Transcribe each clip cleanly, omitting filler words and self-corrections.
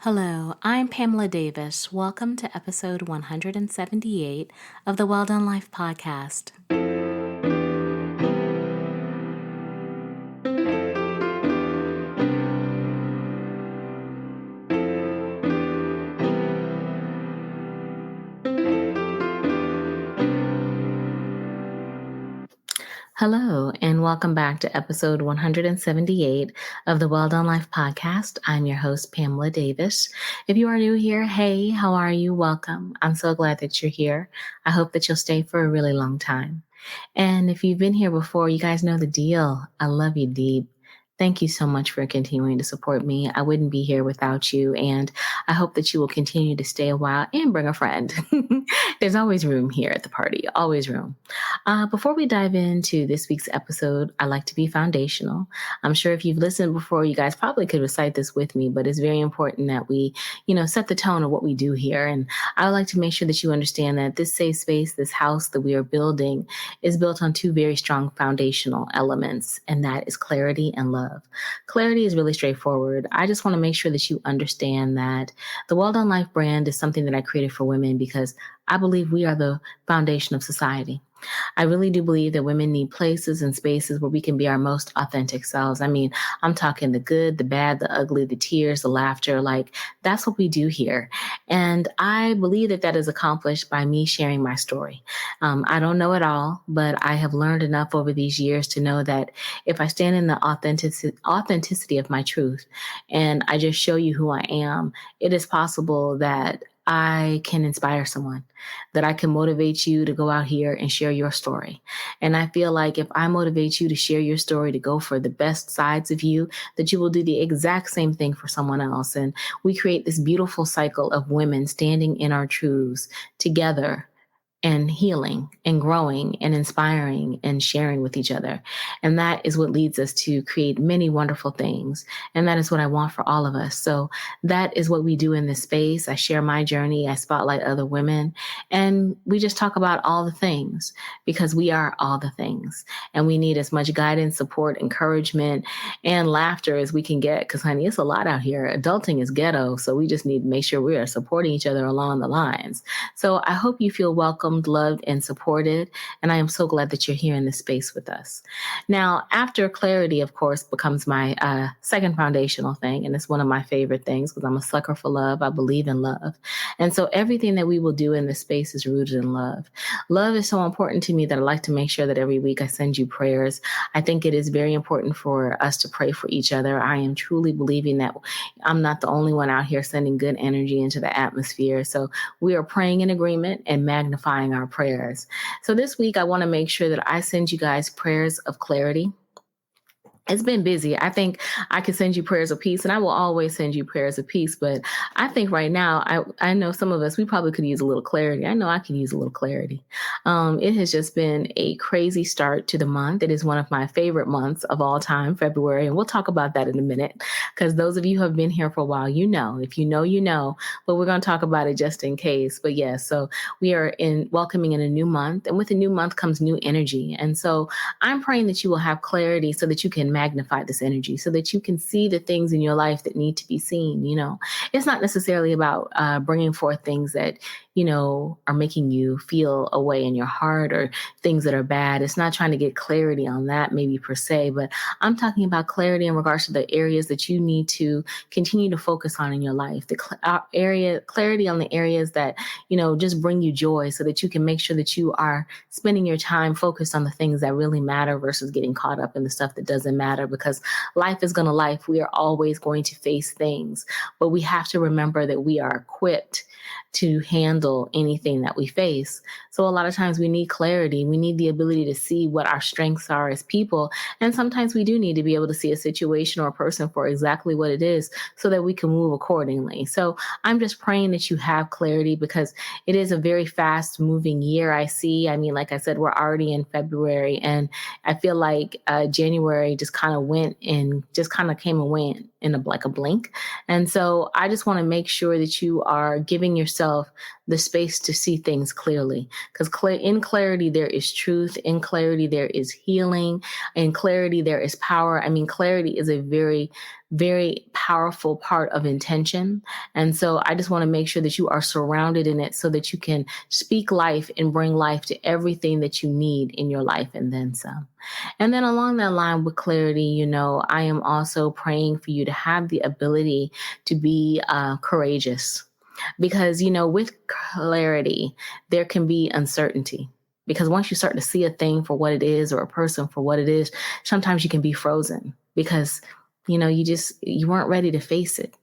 Hello, I'm Pamela Davis. Welcome to episode 178 of the Well Done Life podcast. Hello, and welcome back to episode 178 of the Well Done Life podcast. I'm your host, Pamela Davis. If you are new here, hey, how are you? Welcome. I'm so glad that you're here. I hope that you'll stay for a really long time. And if you've been here before, you guys know the deal. I love you deep. Thank you so much for continuing to support me. I wouldn't be here without you. And I hope that you will continue to stay a while and bring a friend. There's always room here at the party, always room. Before we dive into this week's episode, I like to be foundational. I'm sure if you've listened before, you guys probably could recite this with me, but it's very important that we, set the tone of what we do here. And I would like to make sure that you understand that this safe space, this house that we are building, is built on two very strong foundational elements, and that is clarity and love. Clarity is really straightforward. I just want to make sure that you understand that the Well Done Life brand is something that I created for women because I believe we are the foundation of society. I really do believe that women need places and spaces where we can be our most authentic selves. I mean, I'm talking the good, the bad, the ugly, the tears, the laughter. Like, that's what we do here. And I believe that that is accomplished by me sharing my story. I don't know it all, but I have learned enough over these years to know that if I stand in the authenticity of my truth and I just show you who I am, it is possible that I can inspire someone, that I can motivate you to go out here and share your story. And I feel like if I motivate you to share your story, to go for the best sides of you, that you will do the exact same thing for someone else. And we create this beautiful cycle of women standing in our truths together and healing and growing and inspiring and sharing with each other. And that is what leads us to create many wonderful things. And that is what I want for all of us. So that is what we do in this space. I share my journey. I spotlight other women, and we just talk about all the things because we are all the things. And we need as much guidance, support, encouragement, and laughter as we can get. Because, honey, it's a lot out here. Adulting is ghetto. So we just need to make sure we are supporting each other along the lines. So I hope you feel welcome, loved, and supported. And I am so glad that you're here in this space with us. Now, after clarity, of course, becomes my second foundational thing. And it's one of my favorite things because I'm a sucker for love. I believe in love. And so everything that we will do in this space is rooted in love. Love is so important to me that I like to make sure that every week I send you prayers. I think it is very important for us to pray for each other. I am truly believing that I'm not the only one out here sending good energy into the atmosphere. So we are praying in agreement and magnifying our prayers. So this week, I want to make sure that I send you guys prayers of clarity. It's been busy. I think I can send you prayers of peace, and I will always send you prayers of peace. But I think right now, I know some of us, we probably could use a little clarity. I know I can use a little clarity. It has just been a crazy start to the month. It is one of my favorite months of all time, February. And we'll talk about that in a minute, because those of you who have been here for a while, you know, if you know, you know, but we're going to talk about it just in case. But yes, so we are welcoming in a new month, and with a new month comes new energy. And so I'm praying that you will have clarity so that you can magnify this energy, so that you can see the things in your life that need to be seen. It's not necessarily about bringing forth things that, are making you feel a way in your heart or things that are bad. It's not trying to get clarity on that maybe per se, but I'm talking about clarity in regards to the areas that you need to continue to focus on in your life. Clarity on the areas that, just bring you joy, so that you can make sure that you are spending your time focused on the things that really matter versus getting caught up in the stuff that doesn't matter, because life is going to life. We are always going to face things, but we have to remember that we are equipped to handle anything that we face. So a lot of times we need clarity. We need the ability to see what our strengths are as people. And sometimes we do need to be able to see a situation or a person for exactly what it is so that we can move accordingly. So I'm just praying that you have clarity, because it is a very fast moving year. I mean, like I said, we're already in February, and I feel like January just kind of went and just kind of came and went in like a blink. And so I just want to make sure that you are giving yourself the space to see things clearly. Because in clarity, there is truth. In clarity, there is healing. In clarity, there is power. I mean, clarity is a very, very powerful part of intention. And so I just want to make sure that you are surrounded in it so that you can speak life and bring life to everything that you need in your life and then some. And then along that line with clarity, I am also praying for you to have the ability to be courageous. Because, with clarity, there can be uncertainty. Because once you start to see a thing for what it is or a person for what it is, sometimes you can be frozen because, you weren't ready to face it.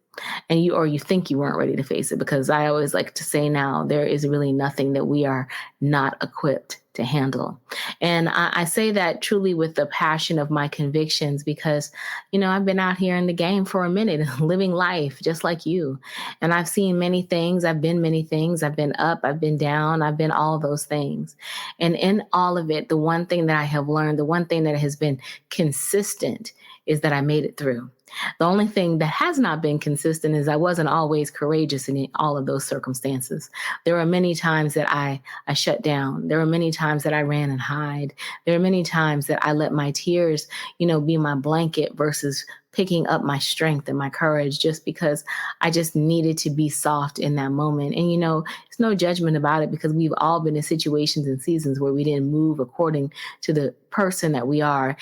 And you think you weren't ready to face it, because I always like to say now, there is really nothing that we are not equipped to handle. And I say that truly with the passion of my convictions, because, I've been out here in the game for a minute, living life just like you. And I've seen many things. I've been many things. I've been up, I've been down, I've been all those things. And in all of it, the one thing that I have learned, the one thing that has been consistent is that I made it through. The only thing that has not been consistent is I wasn't always courageous in all of those circumstances. There were many times that I shut down. There were many times that I ran and hide. There are many times that I let my tears, be my blanket versus picking up my strength and my courage, just because I just needed to be soft in that moment. And, it's no judgment about it, because we've all been in situations and seasons where we didn't move according to the person that we are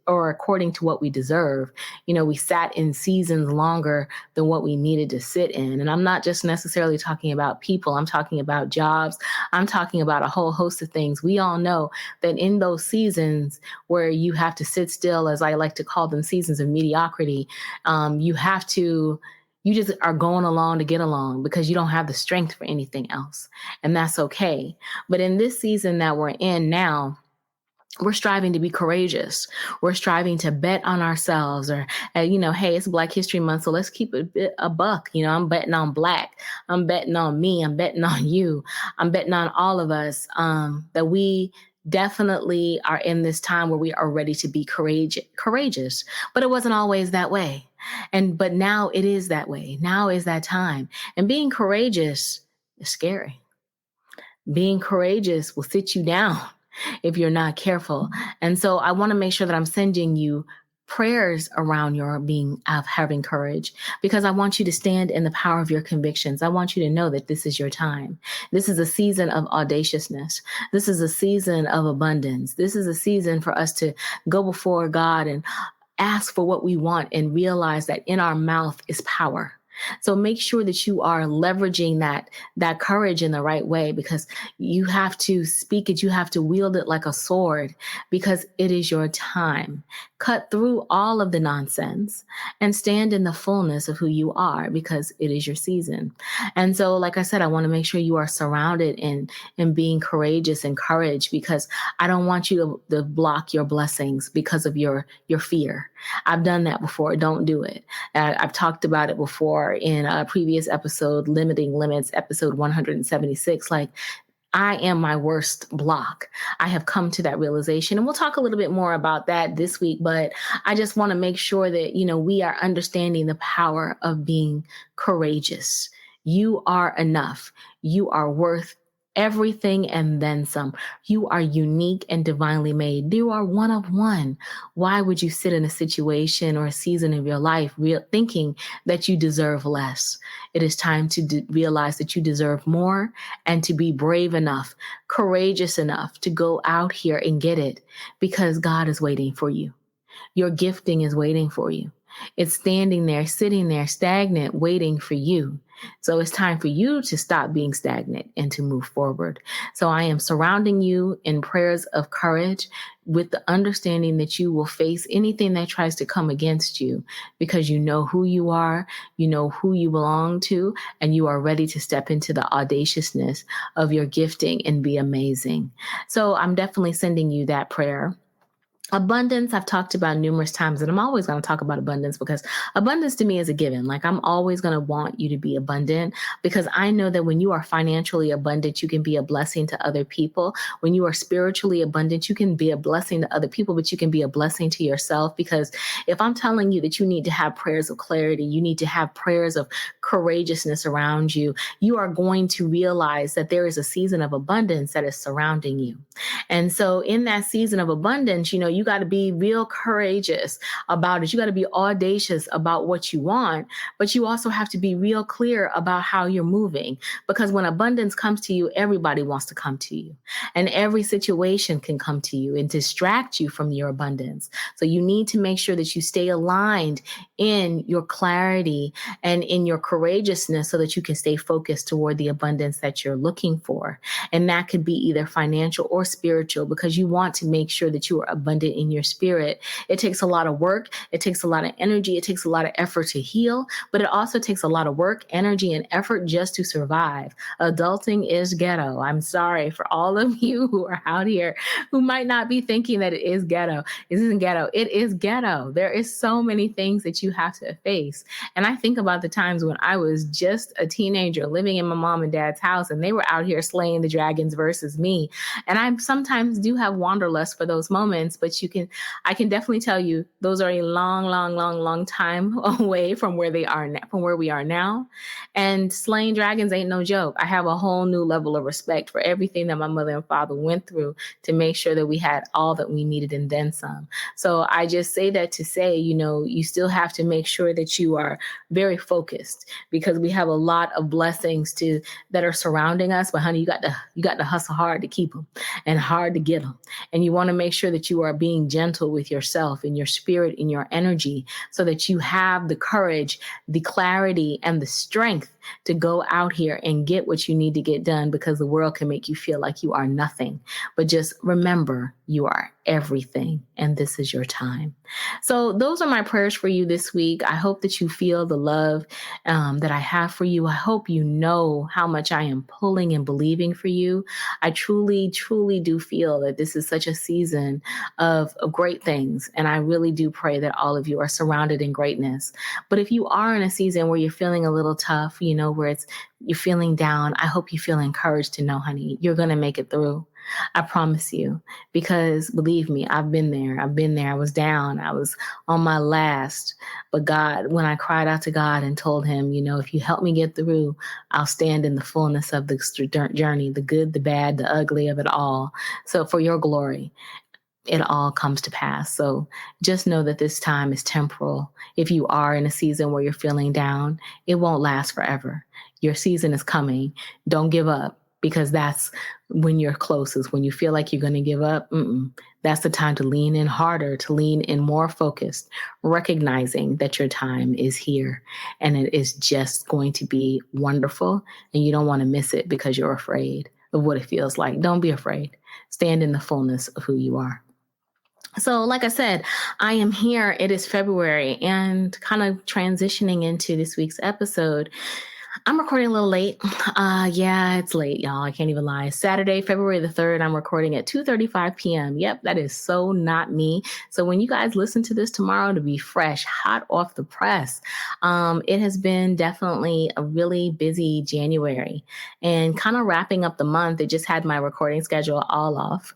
or according to what we deserve. We sat in seasons longer than what we needed to sit in. And I'm not just necessarily talking about people. I'm talking about jobs. I'm talking about a whole host of things. We all know that in those seasons where you have to sit still, as I like to call them, seasons of mediocrity, you just are going along to get along because you don't have the strength for anything else. And that's okay. But in this season that we're in now, we're striving to be courageous. We're striving to bet on ourselves, or, hey, it's Black History Month, so let's keep it a buck. I'm betting on Black. I'm betting on me. I'm betting on you. I'm betting on all of us, that we definitely are in this time where we are ready to be courageous. But it wasn't always that way. But now it is that way. Now is that time. And being courageous is scary. Being courageous will sit you down if you're not careful. And so I want to make sure that I'm sending you prayers around your having courage, because I want you to stand in the power of your convictions. I want you to know that this is your time. This is a season of audaciousness. This is a season of abundance. This is a season for us to go before God and ask for what we want and realize that in our mouth is power. So make sure that you are leveraging that courage in the right way, because you have to speak it. You have to wield it like a sword, because it is your time. Cut through all of the nonsense and stand in the fullness of who you are, because it is your season. And so, like I said, I want to make sure you are surrounded in being courageous and courage, because I don't want you to block your blessings because of your fear. I've done that before. Don't do it. I've talked about it before in a previous episode, Limiting Limits, episode 176. Like, I am my worst block. I have come to that realization, and we'll talk a little bit more about that this week, but I just want to make sure that, we are understanding the power of being courageous. You are enough. You are worth everything and then some. You are unique and divinely made. You are one of one. Why would you sit in a situation or a season of your life thinking that you deserve less? It is time to realize that you deserve more, and to be brave enough, courageous enough to go out here and get it, because God is waiting for you. Your gifting is waiting for you. It's standing there, sitting there, stagnant, waiting for you. So it's time for you to stop being stagnant and to move forward. So I am surrounding you in prayers of courage, with the understanding that you will face anything that tries to come against you, because you know who you are, you know who you belong to, and you are ready to step into the audaciousness of your gifting and be amazing. So I'm definitely sending you that prayer. Abundance, I've talked about numerous times, and I'm always going to talk about abundance because abundance to me is a given. Like, I'm always going to want you to be abundant because I know that when you are financially abundant, you can be a blessing to other people. When you are spiritually abundant, you can be a blessing to other people, but you can be a blessing to yourself. Because if I'm telling you that you need to have prayers of clarity, you need to have prayers of courageousness around you, you are going to realize that there is a season of abundance that is surrounding you. And so in that season of abundance, you got to be real courageous about it. You got to be audacious about what you want, but you also have to be real clear about how you're moving. Because when abundance comes to you, everybody wants to come to you. And every situation can come to you and distract you from your abundance. So you need to make sure that you stay aligned in your clarity and in your courageousness so that you can stay focused toward the abundance that you're looking for. And that could be either financial or spiritual, because you want to make sure that you are abundant in your spirit. It takes a lot of work. It takes a lot of energy. It takes a lot of effort to heal, but it also takes a lot of work, energy, and effort just to survive. Adulting is ghetto. I'm sorry for all of you who are out here who might not be thinking that it is ghetto. It isn't ghetto. It is ghetto. There is so many things that you have to face. And I think about the times when I was just a teenager living in my mom and dad's house, and they were out here slaying the dragons versus me. And I sometimes do have wanderlust for those moments, but I can definitely tell you those are a long, long, long, long time away from where they are now, from where we are now. And slaying dragons ain't no joke. I have a whole new level of respect for everything that my mother and father went through to make sure that we had all that we needed and then some. So I just say that to say, you still have to make sure that you are very focused, because we have a lot of blessings that are surrounding us. But honey, you got to hustle hard to keep them and hard to get them. And you want to make sure that you are being gentle with yourself and your spirit and your energy so that you have the courage, the clarity, and the strength to go out here and get what you need to get done, because the world can make you feel like you are nothing. But just remember, you are everything, and this is your time. So those are my prayers for you this week. I hope that you feel the love that I have for you. I hope you know how much I am pulling and believing for you. I truly, truly do feel that this is such a season of great things. And I really do pray that all of you are surrounded in greatness. But if you are in a season where you're feeling a little tough, where you're feeling down, I hope you feel encouraged to know, honey, you're going to make it through. I promise you, because believe me, I've been there. I was down. I was on my last. But God, when I cried out to God and told him, if you help me get through, I'll stand in the fullness of the journey, the good, the bad, the ugly of it all. So for your glory, it all comes to pass. So just know that this time is temporal. If you are in a season where you're feeling down, it won't last forever. Your season is coming. Don't give up, because that's when you're closest. When you feel like you're going to give up, that's the time to lean in harder, to lean in more focused, recognizing that your time is here and it is just going to be wonderful. And you don't want to miss it because you're afraid of what it feels like. Don't be afraid. Stand in the fullness of who you are. So like I said, I am here. It is February, and kind of transitioning into this week's episode. I'm recording a little late. Yeah, it's late, y'all. I can't even lie. Saturday, February the 3rd, I'm recording at 2:35 p.m. Yep, that is so not me. So when you guys listen to this tomorrow, to be fresh, hot off the press. It has been definitely a really busy January, and kind of wrapping up the month. It just had my recording schedule all off.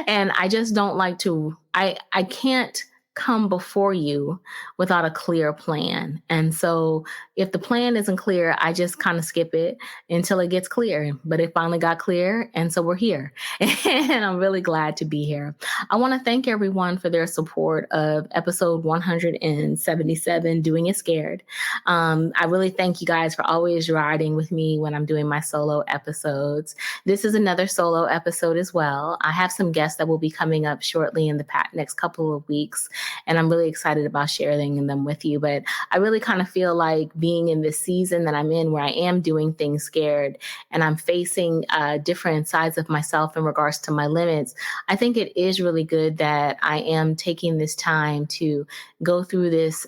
And I just don't like to, I can't come before you without a clear plan. And so if the plan isn't clear, I just kind of skip it until it gets clear. But it finally got clear, and so we're here. And I'm really glad to be here. I want to thank everyone for their support of episode 177, Doing It Scared. I really thank you guys for always riding with me when I'm doing my solo episodes. This is another solo episode as well. I have some guests that will be coming up shortly in the next couple of weeks. And I'm really excited about sharing them with you. But I really kind of feel like being in this season that I'm in where I am doing things scared and I'm facing different sides of myself in regards to my limits. I think it is really good that I am taking this time to go through these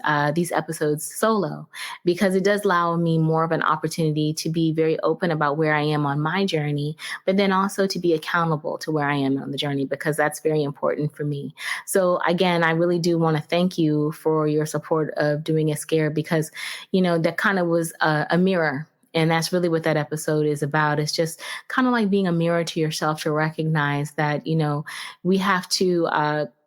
episodes solo, because it does allow me more of an opportunity to be very open about where I am on my journey, but then also to be accountable to where I am on the journey, because that's very important for me. So again, I really do want to thank you for your support of Doing It Scared, because, that kind of was a mirror. And that's really what that episode is about. It's just kind of like being a mirror to yourself to recognize that, we have to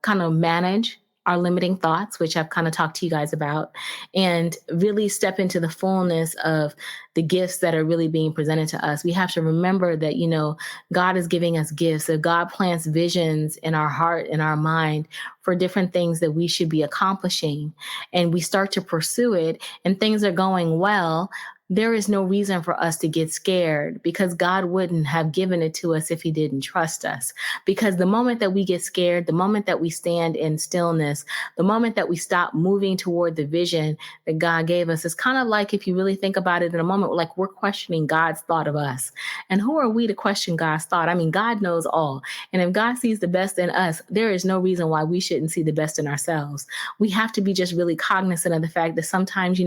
kind of manage our limiting thoughts, which I've kind of talked to you guys about, and really step into the fullness of the gifts that are really being presented to us. We have to remember that, God is giving us gifts. So God plants visions in our heart, in our mind, for different things that we should be accomplishing. And we start to pursue it and things are going well. There is no reason for us to get scared, because God wouldn't have given it to us if he didn't trust us. Because the moment that we get scared, the moment that we stand in stillness, the moment that we stop moving toward the vision that God gave us, it's kind of like, if you really think about it in a moment, like we're questioning God's thought of us. And who are we to question God's thought? I mean, God knows all. And if God sees the best in us, there is no reason why we shouldn't see the best in ourselves. We have to be just really cognizant of the fact that sometimes,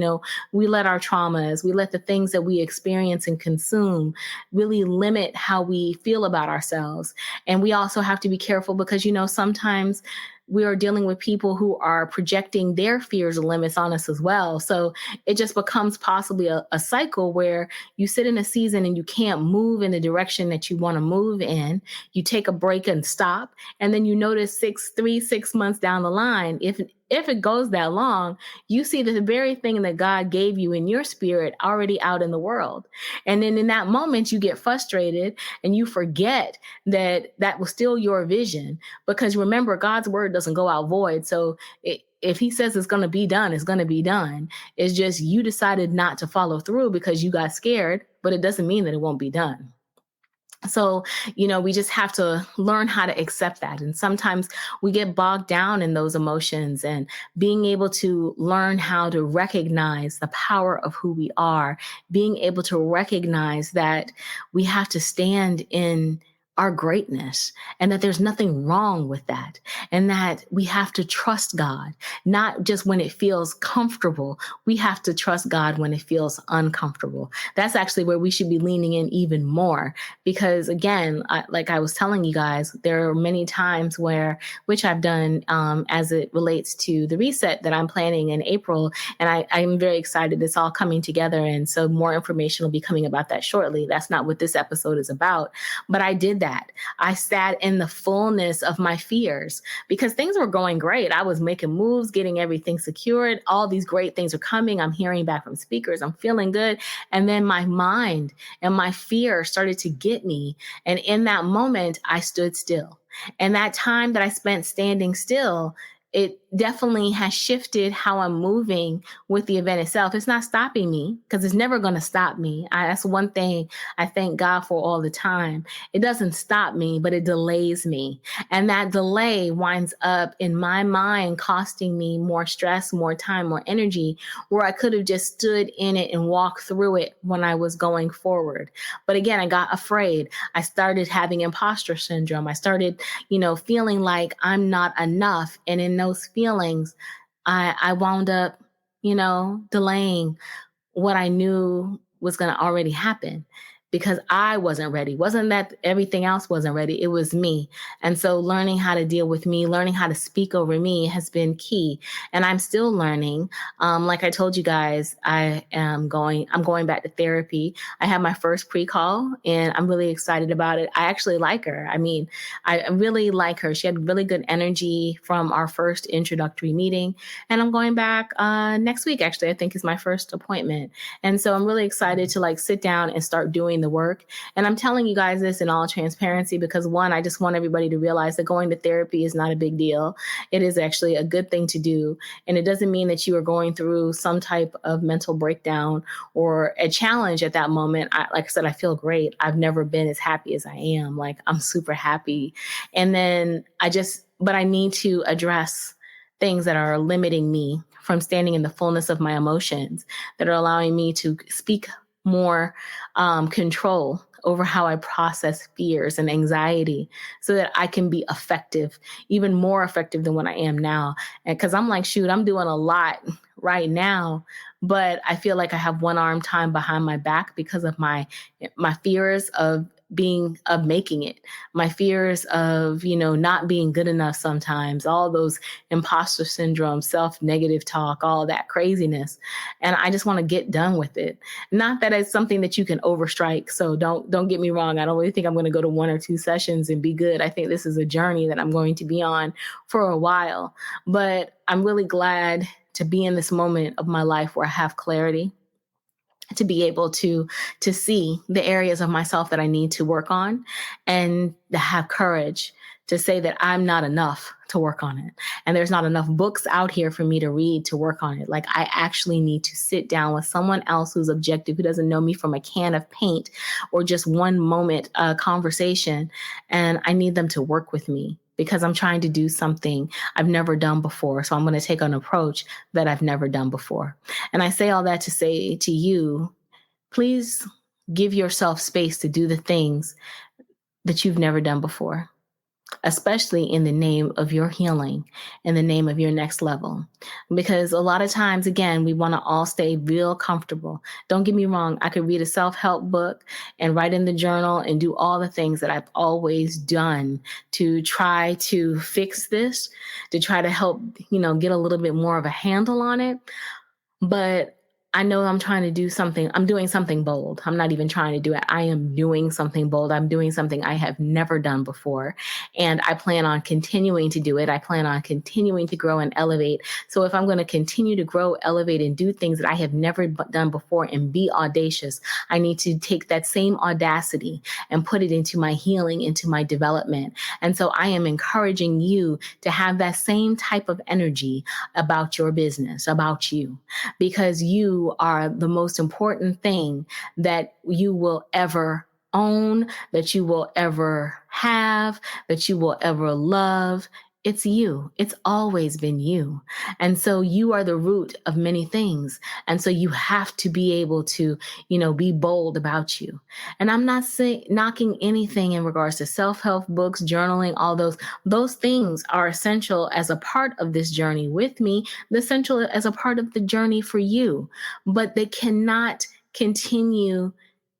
we let our traumas, we let the things that we experience and consume really limit how we feel about ourselves. And we also have to be careful because, sometimes we are dealing with people who are projecting their fears and limits on us as well. So it just becomes possibly a cycle where you sit in a season and you can't move in the direction that you want to move in. You take a break and stop. And then you notice 6 months down the line, if it goes that long, you see the very thing that God gave you in your spirit already out in the world. And then in that moment, you get frustrated and you forget that that was still your vision. Because remember, God's word doesn't go out void. So if he says it's going to be done, it's going to be done. It's just you decided not to follow through because you got scared, but it doesn't mean that it won't be done. So, we just have to learn how to accept that. And sometimes we get bogged down in those emotions, and being able to learn how to recognize the power of who we are, being able to recognize that we have to stand in our greatness and that there's nothing wrong with that. And that we have to trust God, not just when it feels comfortable. We have to trust God when it feels uncomfortable. That's actually where we should be leaning in even more. Because again, like I was telling you guys, there are many times which I've done as it relates to the reset that I'm planning in April. And I'm very excited. It's all coming together. And so more information will be coming about that shortly. That's not what this episode is about. But I did that. I sat in the fullness of my fears because things were going great. I was making moves, getting everything secured. All these great things are coming. I'm hearing back from speakers. I'm feeling good. And then my mind and my fear started to get me. And in that moment, I stood still. And that time that I spent standing still, it definitely has shifted how I'm moving with the event itself. It's not stopping me because it's never going to stop me. That's one thing I thank God for all the time. It doesn't stop me, but it delays me. And that delay winds up in my mind costing me more stress, more time, more energy, where I could have just stood in it and walked through it when I was going forward. But again, I got afraid. I started having imposter syndrome. I started, feeling like I'm not enough. And in those feelings, I wound up, delaying what I knew was going to already happen because I wasn't ready. Wasn't that everything else wasn't ready? It was me. And so learning how to deal with me, learning how to speak over me has been key. And I'm still learning. Like I told you guys, I'm going back to therapy. I had my first pre-call and I'm really excited about it. I actually like her. I mean, I really like her. She had really good energy from our first introductory meeting. And I'm going back next week, actually, I think is my first appointment. And so I'm really excited to sit down and start doing the work. And I'm telling you guys this in all transparency because one, I just want everybody to realize that going to therapy is not a big deal. It is actually a good thing to do. And it doesn't mean that you are going through some type of mental breakdown or a challenge at that moment. Like I said, I feel great. I've never been as happy as I am. I'm super happy. And then but I need to address things that are limiting me from standing in the fullness of my emotions, that are allowing me to speak more control over how I process fears and anxiety so that I can be effective, even more effective than what I am now. And because I'm like, shoot, I'm doing a lot right now, but I feel like I have one arm tied behind my back because of my fears of making it, my fears of, not being good enough sometimes, all those imposter syndrome, self-negative talk, all that craziness. And I just want to get done with it. Not that it's something that you can overstrike. So don't get me wrong. I don't really think I'm going to go to 1 or 2 sessions and be good. I think this is a journey that I'm going to be on for a while, but I'm really glad to be in this moment of my life where I have clarity, to be able to see the areas of myself that I need to work on, and to have courage to say that I'm not enough to work on it. And there's not enough books out here for me to read to work on it. Like, I actually need to sit down with someone else who's objective, who doesn't know me from a can of paint or just one moment conversation. And I need them to work with me because I'm trying to do something I've never done before. So I'm going to take an approach that I've never done before. And I say all that to say to you, please give yourself space to do the things that you've never done before, especially in the name of your healing, in the name of your next level. Because a lot of times, again, we want to all stay real comfortable. Don't get me wrong. I could read a self-help book and write in the journal and do all the things that I've always done to try to fix this, to try to help, get a little bit more of a handle on it. But I know I'm trying to do something. I'm doing something bold. I'm not even trying to do it. I am doing something bold. I'm doing something I have never done before. And I plan on continuing to do it. I plan on continuing to grow and elevate. So if I'm going to continue to grow, elevate, and do things that I have never done before and be audacious, I need to take that same audacity and put it into my healing, into my development. And so I am encouraging you to have that same type of energy about your business, about you, because you are the most important thing that you will ever own, that you will ever have, that you will ever love. It's you. It's always been you. And so you are the root of many things. And so you have to be able to, be bold about you. And I'm not knocking anything in regards to self-help books, journaling, all those things are essential as a part of this journey with me, essential as a part of the journey for you, but they cannot continue.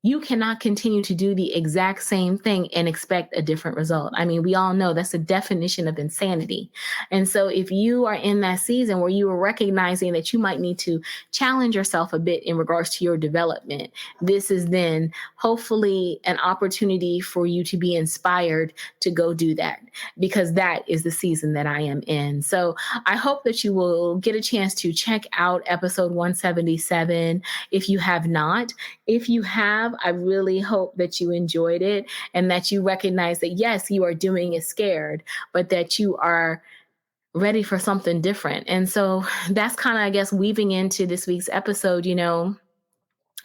You cannot continue to do the exact same thing and expect a different result. I mean, we all know that's the definition of insanity. And so if you are in that season where you are recognizing that you might need to challenge yourself a bit in regards to your development, this is then hopefully an opportunity for you to be inspired to go do that, because that is the season that I am in. So I hope that you will get a chance to check out episode 177 if you have not. If you have, I really hope that you enjoyed it and that you recognize that, yes, you are doing it scared, but that you are ready for something different. And so that's kind of, I guess, weaving into this week's episode.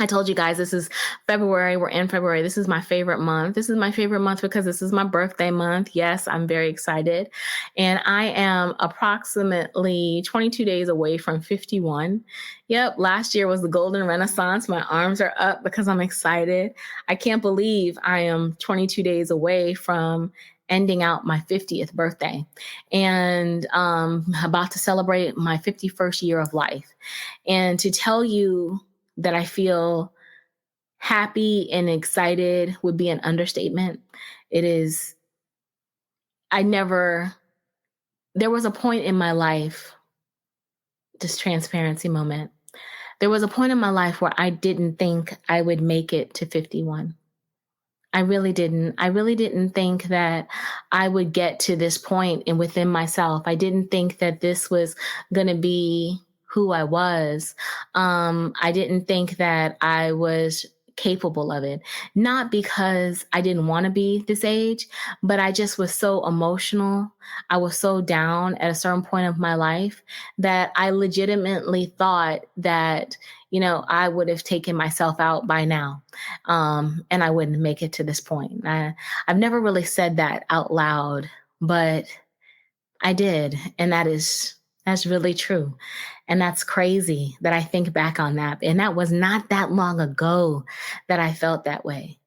I told you guys this is February. We're in February. This is my favorite month. This is my favorite month because this is my birthday month. Yes, I'm very excited. And I am approximately 22 days away from 51. Yep, last year was the golden renaissance. My arms are up because I'm excited. I can't believe I am 22 days away from ending out my 50th birthday and about to celebrate my 51st year of life. And to tell you that I feel happy and excited would be an understatement. It is, there was a point in my life, just transparency moment. There was a point in my life where I didn't think I would make it to 51. I really didn't. I really didn't think that I would get to this point and within myself. I didn't think that this was going to be who I was. I didn't think that I was capable of it. Not because I didn't want to be this age, but I just was so emotional. I was so down at a certain point of my life that I legitimately thought that, I would have taken myself out by now. And I wouldn't make it to this point. I've never really said that out loud, but I did. And that is That's really true. And that's crazy that I think back on that. And that was not that long ago that I felt that way.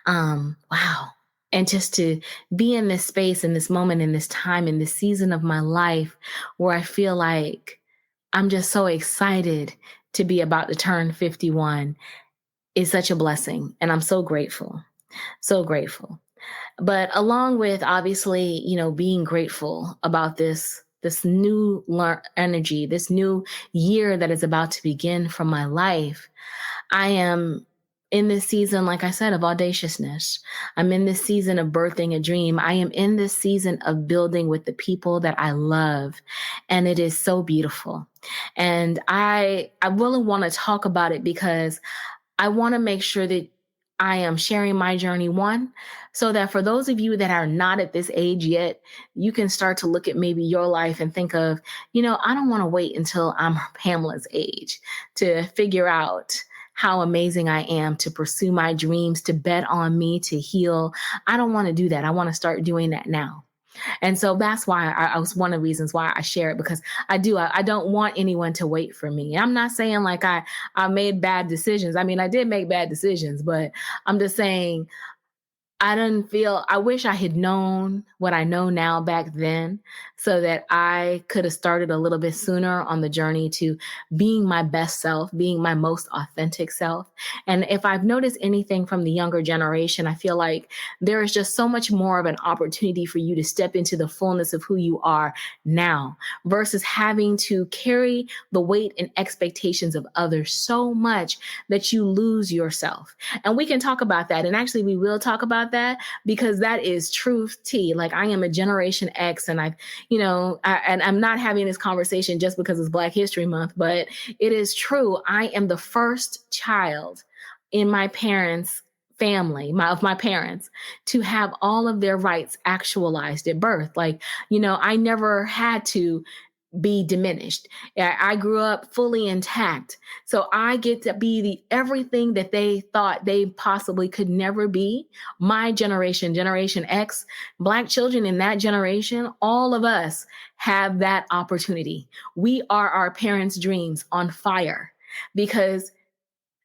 Wow. And just to be in this space, in this moment, in this time, in this season of my life where I feel like I'm just so excited to be about to turn 51 is such a blessing. And I'm so grateful. So grateful. But along with obviously, being grateful about this new energy, this new year that is about to begin from my life, I am in this season, like I said, of audaciousness. I'm in this season of birthing a dream. I am in this season of building with the people that I love. And it is so beautiful. And I really want to talk about it because I want to make sure that I am sharing my journey, one, so that for those of you that are not at this age yet, you can start to look at maybe your life and think of, I don't want to wait until I'm Pamela's age to figure out how amazing I am, to pursue my dreams, to bet on me, to heal. I don't want to do that. I want to start doing that now. And so that's why I was one of the reasons why I share it, because I don't want anyone to wait for me. I'm not saying like I made bad decisions. I mean, I did make bad decisions, but I'm just saying I wish I had known what I know now back then so that I could have started a little bit sooner on the journey to being my best self, being my most authentic self. And if I've noticed anything from the younger generation, I feel like there is just so much more of an opportunity for you to step into the fullness of who you are now versus having to carry the weight and expectations of others so much that you lose yourself. And we can talk about that. And actually, we will talk about that because that is truth tea. Like, I am a Generation X, and and I'm not having this conversation just because it's Black History Month, but it is true. I am the first child in my parents' family, of my parents, to have all of their rights actualized at birth. Like, I never had to be diminished. I grew up fully intact. So I get to be everything that they thought they possibly could never be. My generation, Generation X, Black children in that generation, all of us have that opportunity. We are our parents' dreams on fire because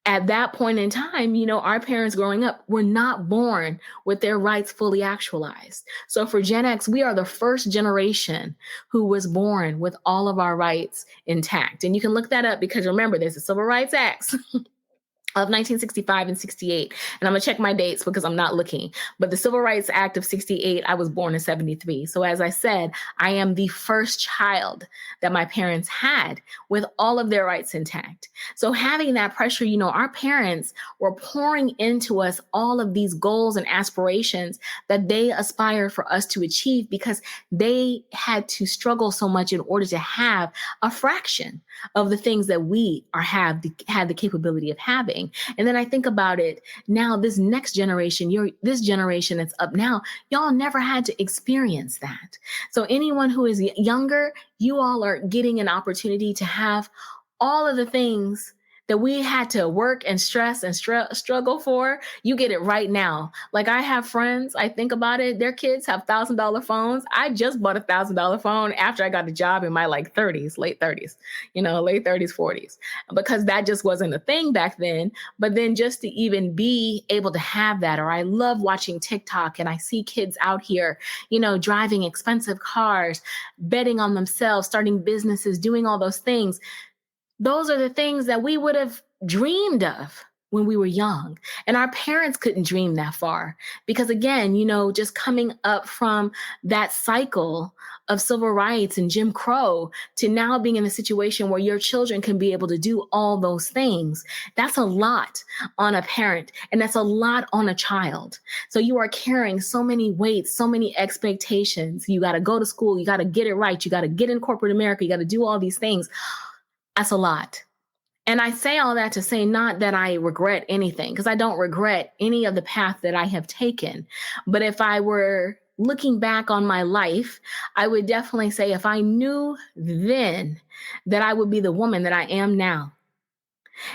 at that point in time, our parents growing up were not born with their rights fully actualized. So for Gen X, we are the first generation who was born with all of our rights intact. And you can look that up because remember, there's the Civil Rights Acts of 1965 and 68. And I'm going to check my dates because I'm not looking. But the Civil Rights Act of 68, I was born in 73. So as I said, I am the first child that my parents had with all of their rights intact. So having that pressure, our parents were pouring into us all of these goals and aspirations that they aspired for us to achieve because they had to struggle so much in order to have a fraction of the things that we had the capability of having. And then I think about it now, this next generation, this generation that's up now, y'all never had to experience that. So anyone who is younger, you all are getting an opportunity to have all of the things that we had to work and stress and struggle for. You get it right now. Like, I have friends, I think about it, their kids have $1,000 phones. I just bought a $1,000 phone after I got a job in my late 30s, 40s, because that just wasn't a thing back then. But then just to even be able to have that, or I love watching TikTok and I see kids out here, driving expensive cars, betting on themselves, starting businesses, doing all those things. Those are the things that we would have dreamed of when we were young. And our parents couldn't dream that far because, again, just coming up from that cycle of civil rights and Jim Crow to now being in a situation where your children can be able to do all those things. That's a lot on a parent, and that's a lot on a child. So you are carrying so many weights, so many expectations. You got to go to school. You got to get it right. You got to get in corporate America. You got to do all these things. That's a lot. And I say all that to say not that I regret anything, because I don't regret any of the path that I have taken. But if I were looking back on my life, I would definitely say if I knew then that I would be the woman that I am now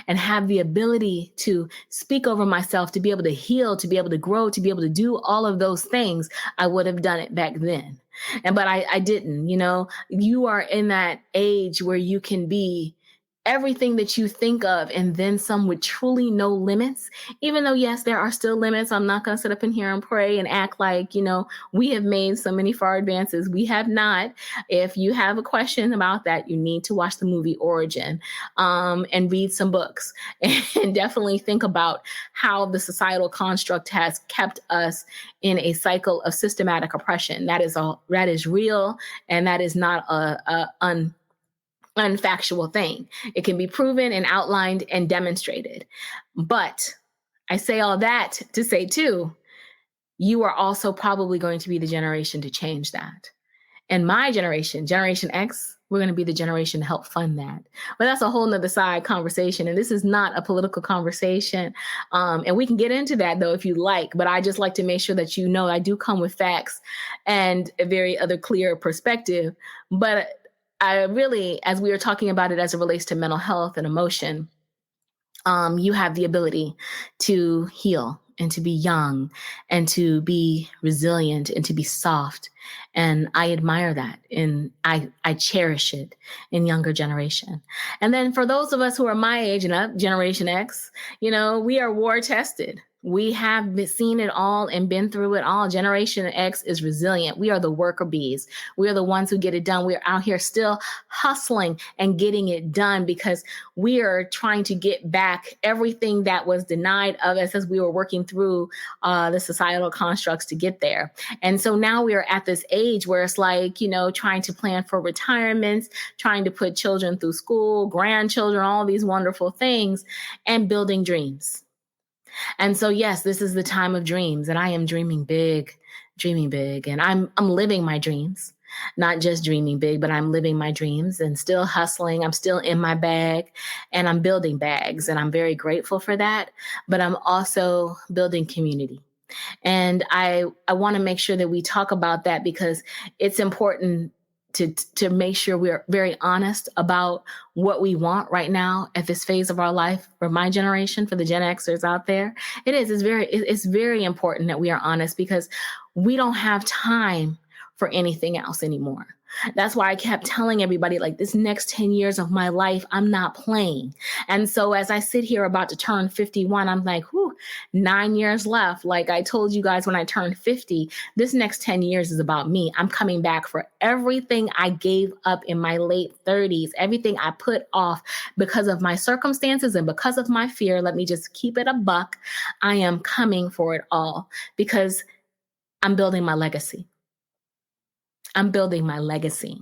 and have the ability to speak over myself, to be able to heal, to be able to grow, to be able to do all of those things, I would have done it back then. But I didn't, you are in that age where you can be everything that you think of and then some, with truly no limits. Even though, yes, there are still limits. I'm not going to sit up in here and pray and act like, we have made so many far advances. We have not. If you have a question about that, you need to watch the movie Origin, and read some books and definitely think about how the societal construct has kept us in a cycle of systematic oppression. That is real, and that is not a unfactual thing. It can be proven and outlined and demonstrated. But I say all that to say, too, you are also probably going to be the generation to change that. And my generation, Generation X, we're going to be the generation to help fund that. But that's a whole nother side conversation. And this is not a political conversation. And we can get into that, though, if you like. But I just like to make sure that I do come with facts and a very other clear perspective. But I really, as we were talking about it as it relates to mental health and emotion, you have the ability to heal and to be young and to be resilient and to be soft. And I admire that, and I cherish it in younger generation. And then for those of us who are my age and up, Generation X, we are war tested. We have seen it all and been through it all. Generation X is resilient. We are the worker bees. We are the ones who get it done. We're out here still hustling and getting it done because we are trying to get back everything that was denied of us as we were working through the societal constructs to get there. And so now we are at this age where it's like, trying to plan for retirements, trying to put children through school, grandchildren, all these wonderful things, and building dreams. And so, yes, this is the time of dreams, and I am dreaming big, and I'm living my dreams, not just dreaming big, but I'm living my dreams and still hustling. I'm still in my bag, and I'm building bags, and I'm very grateful for that. But I'm also building community. And I want to make sure that we talk about that because it's important to make sure we're very honest about what we want right now at this phase of our life. For my generation, for the Gen Xers out there, it's very important that we are honest because we don't have time for anything else anymore. That's why I kept telling everybody, like, this next 10 years of my life, I'm not playing. And so as I sit here about to turn 51, I'm like, 9 years left. Like I told you guys when I turned 50, this next 10 years is about me. I'm coming back for everything I gave up in my late 30s, everything I put off because of my circumstances and because of my fear. Let me just keep it a buck. I am coming for it all because I'm building my legacy. I'm building my legacy.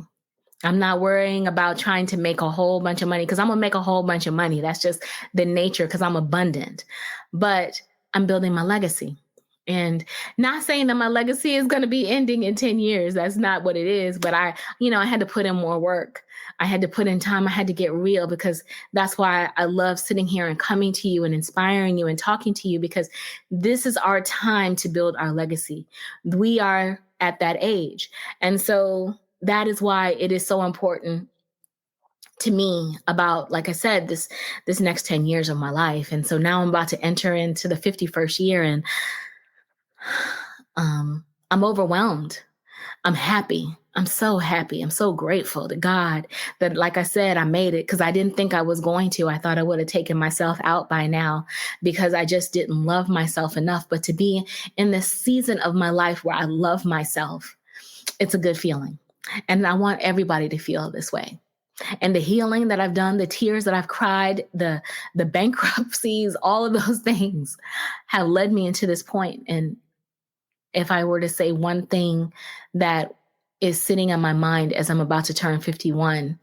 I'm not worrying about trying to make a whole bunch of money because I'm going to make a whole bunch of money. That's just the nature because I'm abundant. But I'm building my legacy. And not saying that my legacy is going to be ending in 10 years. That's not what it is. But I had to put in more work. I had to put in time. I had to get real because that's why I love sitting here and coming to you and inspiring you and talking to you because this is our time to build our legacy. We are at that age. And so that is why it is so important to me about, like I said, this next 10 years of my life. And so now I'm about to enter into the 51st year and I'm overwhelmed. I'm happy. I'm so happy. I'm so grateful to God that, like I said, I made it because I didn't think I was going to. I thought I would have taken myself out by now because I just didn't love myself enough. But to be in this season of my life where I love myself, it's a good feeling. And I want everybody to feel this way. And the healing that I've done, the tears that I've cried, the bankruptcies, all of those things have led me into this point. And if I were to say one thing that is sitting on my mind as I'm about to turn 51,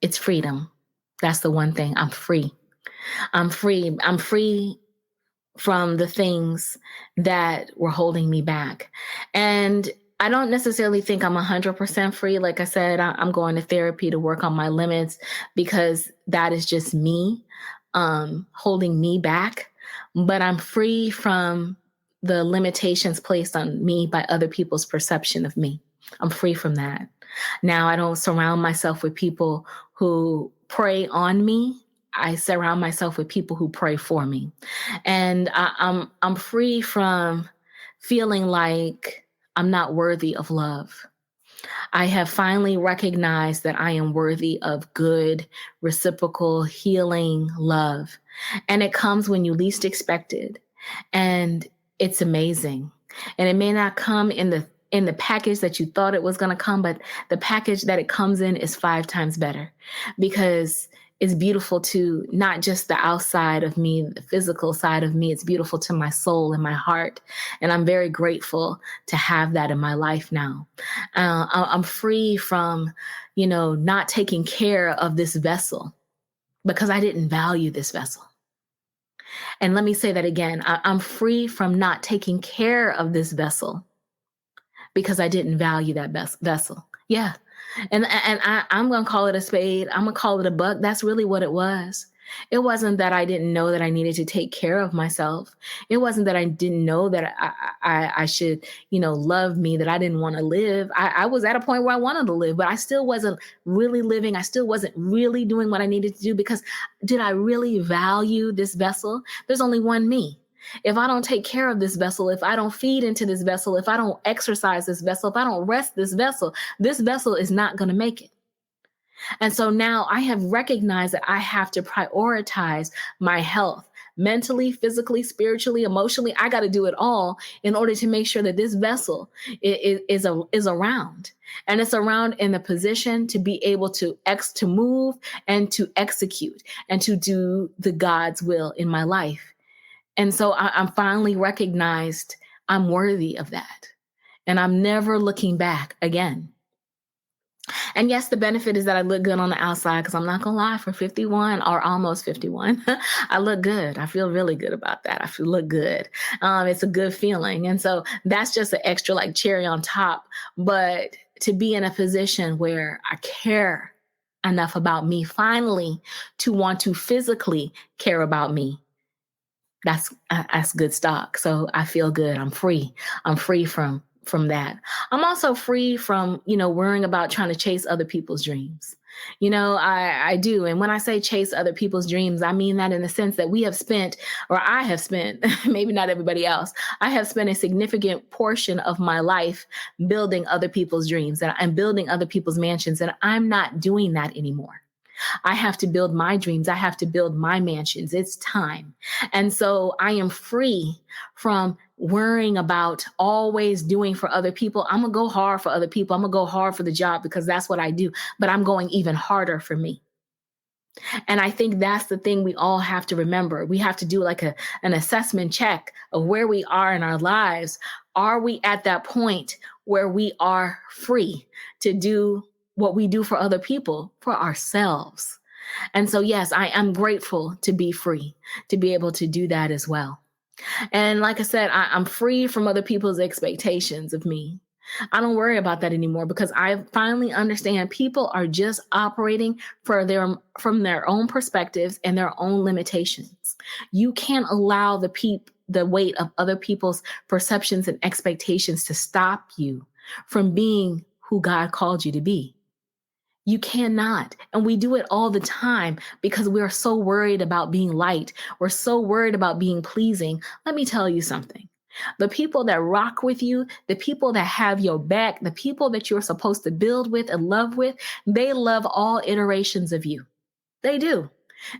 it's freedom. That's the one thing. I'm free. I'm free. I'm free from the things that were holding me back. And I don't necessarily think I'm 100% free. Like I said, I'm going to therapy to work on my limits because that is just me holding me back. But I'm free from the limitations placed on me by other people's perception of me. I'm free from that. Now, I don't surround myself with people who prey on me. I surround myself with people who pray for me. And I'm free from feeling like I'm not worthy of love. I have finally recognized that I am worthy of good, reciprocal, healing love. And it comes when you least expect it. And it's amazing. And it may not come in the package that you thought it was going to come, but the package that it comes in is 5 times better because it's beautiful to not just the outside of me, the physical side of me. It's beautiful to my soul and my heart. And I'm very grateful to have that in my life now. I'm free from, not taking care of this vessel because I didn't value this vessel. And let me say that again. I'm free from not taking care of this vessel because I didn't value that vessel. Yeah. And I'm going to call it a spade. I'm going to call it a buck. That's really what it was. It wasn't that I didn't know that I needed to take care of myself. It wasn't that I didn't know that I should, love me, that I didn't want to live. I was at a point where I wanted to live, but I still wasn't really living. I still wasn't really doing what I needed to do because did I really value this vessel? There's only one me. If I don't take care of this vessel, if I don't feed into this vessel, if I don't exercise this vessel, if I don't rest this vessel is not going to make it. And so now I have recognized that I have to prioritize my health mentally, physically, spiritually, emotionally. I got to do it all in order to make sure that this vessel is around. And it's around in the position to be able to move and to execute and to do the God's will in my life. And so I'm finally recognized I'm worthy of that. And I'm never looking back again. And yes, the benefit is that I look good on the outside because I'm not going to lie, for 51 or almost 51, I look good. I feel really good about that. I look good. It's a good feeling. And so that's just an extra like cherry on top. But to be in a position where I care enough about me finally to want to physically care about me, that's good stock. So I feel good. I'm free. I'm free from that. I'm also free from, worrying about trying to chase other people's dreams. I do. And when I say chase other people's dreams, I mean that in the sense that I have spent, maybe not everybody else, I have spent a significant portion of my life building other people's dreams and building other people's mansions. And I'm not doing that anymore. I have to build my dreams. I have to build my mansions. It's time. And so I am free from worrying about always doing for other people. I'm going to go hard for other people. I'm going to go hard for the job because that's what I do. But I'm going even harder for me. And I think that's the thing we all have to remember. We have to do like an assessment check of where we are in our lives. Are we at that point where we are free to do what we do for other people, for ourselves? And so, yes, I am grateful to be free, to be able to do that as well. And like I said, I'm free from other people's expectations of me. I don't worry about that anymore because I finally understand people are just operating from their own perspectives and their own limitations. You can't allow the weight of other people's perceptions and expectations to stop you from being who God called you to be. You cannot. And we do it all the time because we are so worried about being light. We're so worried about being pleasing. Let me tell you something. The people that rock with you, the people that have your back, the people that you're supposed to build with and love with, they love all iterations of you. They do.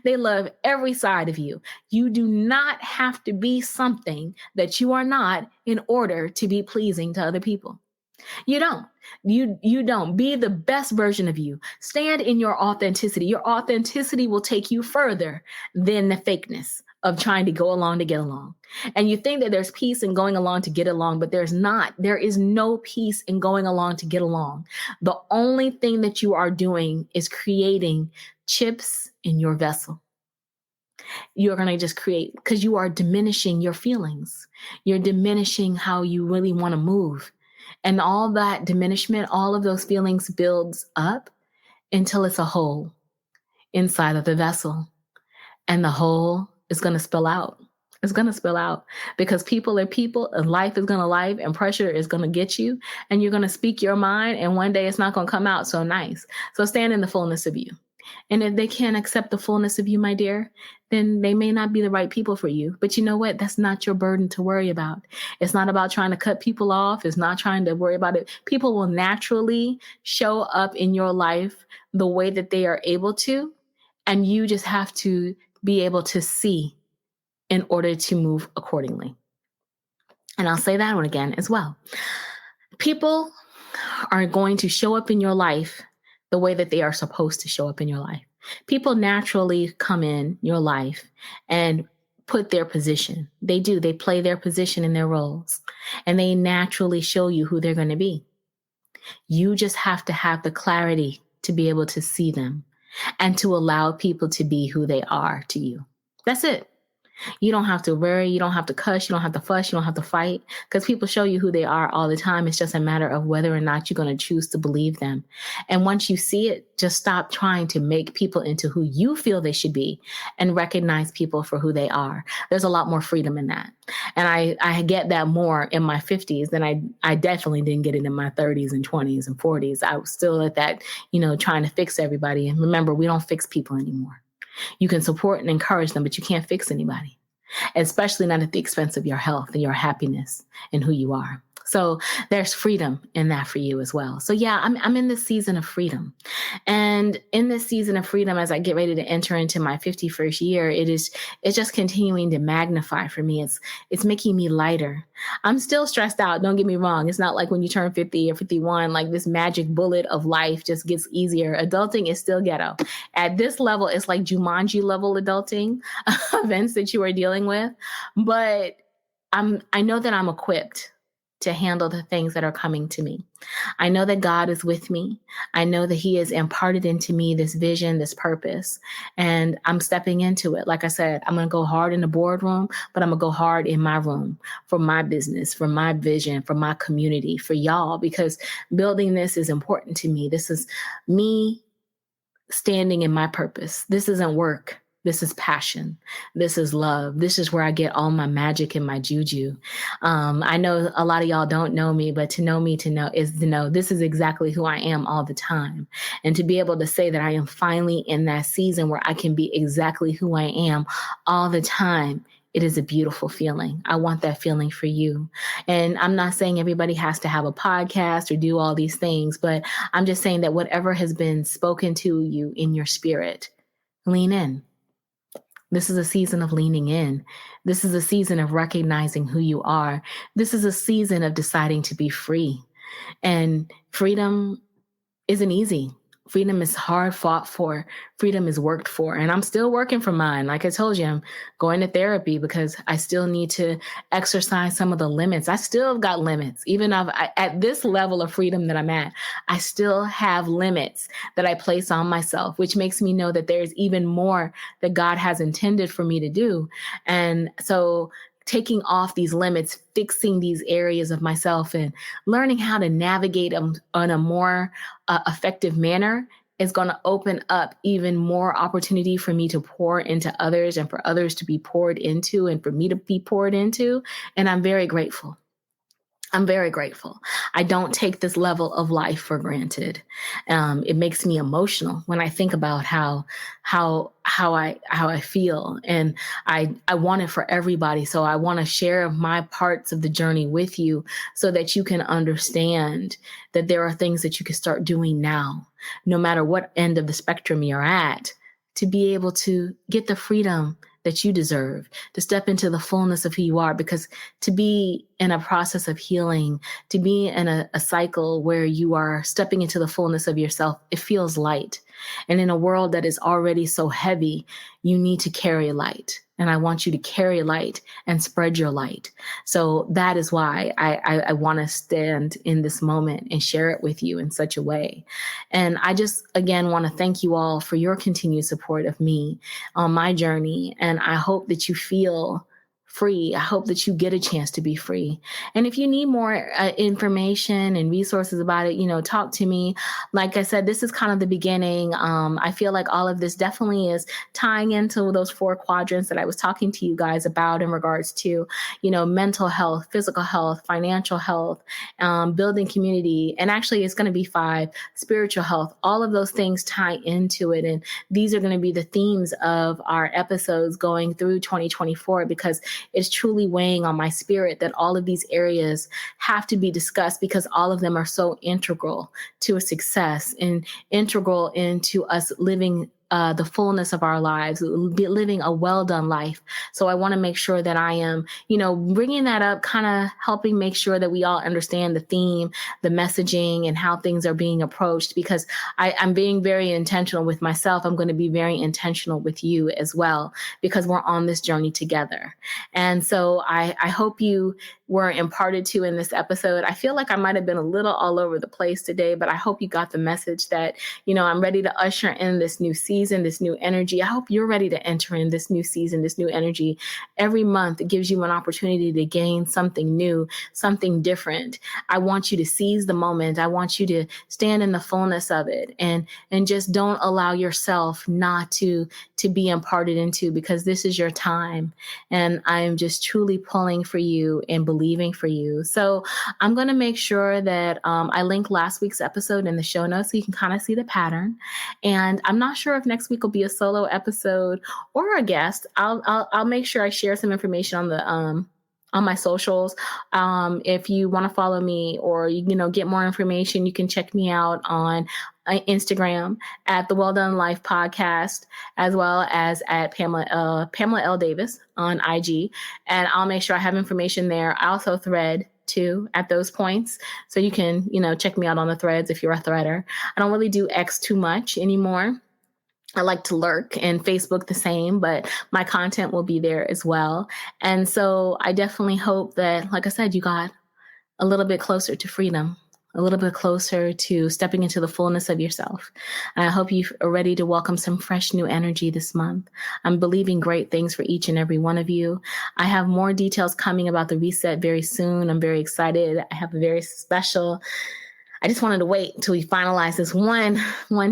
They love every side of you. You do not have to be something that you are not in order to be pleasing to other people. You don't. You don't. Be the best version of you. Stand in your authenticity. Your authenticity will take you further than the fakeness of trying to go along to get along. And you think that there's peace in going along to get along, but there's not. There is no peace in going along to get along. The only thing that you are doing is creating chips in your vessel. You're going to just create, because you are diminishing your feelings. You're diminishing how you really want to move. And all that diminishment, all of those feelings builds up until it's a hole inside of the vessel. And the hole is going to spill out. It's going to spill out because people are people and life is going to life and pressure is going to get you and you're going to speak your mind. And one day it's not going to come out so nice. So stand in the fullness of you. And if they can't accept the fullness of you, my dear, then they may not be the right people for you. But you know what? That's not your burden to worry about. It's not about trying to cut people off. It's not trying to worry about it. People will naturally show up in your life the way that they are able to. And you just have to be able to see in order to move accordingly. And I'll say that one again as well. People are going to show up in your life the way that they are supposed to show up in your life. People naturally come in your life and put their position. They do. They play their position in their roles, and they naturally show you who they're going to be. You just have to have the clarity to be able to see them and to allow people to be who they are to you. That's it. You don't have to worry. You don't have to cuss. You don't have to fuss. You don't have to fight, because people show you who they are all the time. It's just a matter of whether or not you're going to choose to believe them. And once you see it, just stop trying to make people into who you feel they should be and recognize people for who they are. There's a lot more freedom in that. And I get that more in my 50s than I definitely didn't get it in my 30s and 20s and 40s. I was still at that, trying to fix everybody. And remember, we don't fix people anymore. You can support and encourage them, but you can't fix anybody, especially not at the expense of your health and your happiness and who you are. So there's freedom in that for you as well. So yeah, I'm in this season of freedom. And in this season of freedom, as I get ready to enter into my 51st year, it's just continuing to magnify for me. It's making me lighter. I'm still stressed out. Don't get me wrong. It's not like when you turn 50 or 51, like this magic bullet of life just gets easier. Adulting is still ghetto. At this level, it's like Jumanji level adulting events that you are dealing with. But I know that I'm equipped to handle the things that are coming to me. I know that God is with me. I know that He has imparted into me this vision, this purpose, and I'm stepping into it. Like I said, I'm going to go hard in the boardroom, but I'm going to go hard in my room for my business, for my vision, for my community, for y'all, because building this is important to me. This is me standing in my purpose. This isn't work. This is passion. This is love. This is where I get all my magic and my juju. I know a lot of y'all don't know me, but to know me is to know this is exactly who I am all the time. And to be able to say that I am finally in that season where I can be exactly who I am all the time, it is a beautiful feeling. I want that feeling for you. And I'm not saying everybody has to have a podcast or do all these things, but I'm just saying that whatever has been spoken to you in your spirit, lean in. This is a season of leaning in. This is a season of recognizing who you are. This is a season of deciding to be free. And freedom isn't easy. Freedom is hard fought for. Freedom is worked for. And I'm still working for mine. Like I told you, I'm going to therapy because I still need to exercise some of the limits. I still have got limits. Even at this level of freedom that I'm at, I still have limits that I place on myself, which makes me know that there's even more that God has intended for me to do. And so taking off these limits, fixing these areas of myself and learning how to navigate them on a more effective manner is going to open up even more opportunity for me to pour into others and for others to be poured into and for me to be poured into. And I'm very grateful. I'm very grateful. I don't take this level of life for granted. It makes me emotional when I think about how I feel, and I want it for everybody. So I want to share my parts of the journey with you so that you can understand that there are things that you can start doing now, no matter what end of the spectrum you're at, to be able to get the freedom that you deserve, to step into the fullness of who you are, because to be in a process of healing, to be in a cycle where you are stepping into the fullness of yourself, it feels light. And in a world that is already so heavy, you need to carry light. And I want you to carry light and spread your light. So that is why I want to stand in this moment and share it with you in such a way. And I just, again, want to thank you all for your continued support of me on my journey. And I hope that you feel free. I hope that you get a chance to be free. And if you need more information and resources about it, talk to me. Like I said, this is kind of the beginning. I feel like all of this definitely is tying into those 4 quadrants that I was talking to you guys about in regards to, mental health, physical health, financial health, building community. And actually, it's going to be 5, spiritual health. All of those things tie into it. And these are going to be the themes of our episodes going through 2024, because it's truly weighing on my spirit that all of these areas have to be discussed, because all of them are so integral to a success and integral into us living the fullness of our lives, living a well-done life. So I want to make sure that I am, bringing that up, kind of helping make sure that we all understand the theme, the messaging, and how things are being approached, because I'm being very intentional with myself. I'm going to be very intentional with you as well, because we're on this journey together. And so I hope you were imparted to in this episode. I feel like I might have been a little all over the place today, but I hope you got the message that, I'm ready to usher in this new season, this new energy. I hope you're ready to enter in this new season, this new energy. Every month it gives you an opportunity to gain something new, something different. I want you to seize the moment. I want you to stand in the fullness of it, and just don't allow yourself not to be imparted into, because this is your time. And I'm just truly pulling for you and believing for you. So I'm going to make sure that I link last week's episode in the show notes so you can kind of see the pattern. And I'm not sure if next week will be a solo episode or a guest. I'll make sure I share some information on the on my socials. If you want to follow me or get more information, you can check me out on Instagram at the Well Done Life Podcast, as well as at Pamela L. Davis on IG. And I'll make sure I have information there. I also thread too at those points. So you can, check me out on the threads if you're a threader. I don't really do X too much anymore. I like to lurk, and Facebook the same, but my content will be there as well. And so I definitely hope that, like I said, you got a little bit closer to freedom, a little bit closer to stepping into the fullness of yourself. And I hope you are ready to welcome some fresh new energy this month. I'm believing great things for each and every one of you. I have more details coming about the reset very soon. I'm very excited. I have a very special, I just wanted to wait until we finalize this one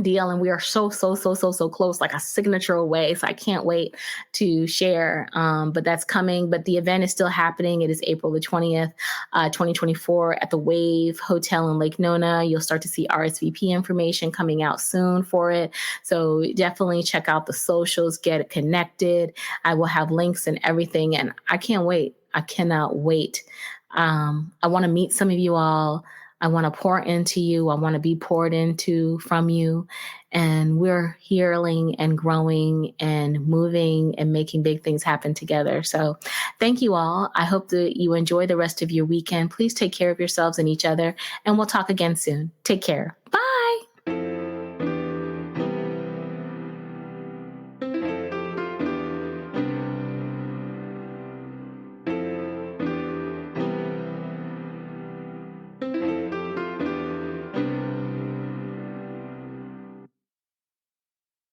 deal, and we are so close, like a signature away. So I can't wait to share. But that's coming. But the event is still happening. It is April the 20th, 2024, at the Wave Hotel in Lake Nona. You'll start to see RSVP information coming out soon for it. So definitely check out the socials, get connected. I will have links and everything, and I can't wait. I cannot wait. I want to meet some of you all. I want to pour into you. I want to be poured into from you. And we're healing and growing and moving and making big things happen together. So thank you all. I hope that you enjoy the rest of your weekend. Please take care of yourselves and each other. And we'll talk again soon. Take care. Bye.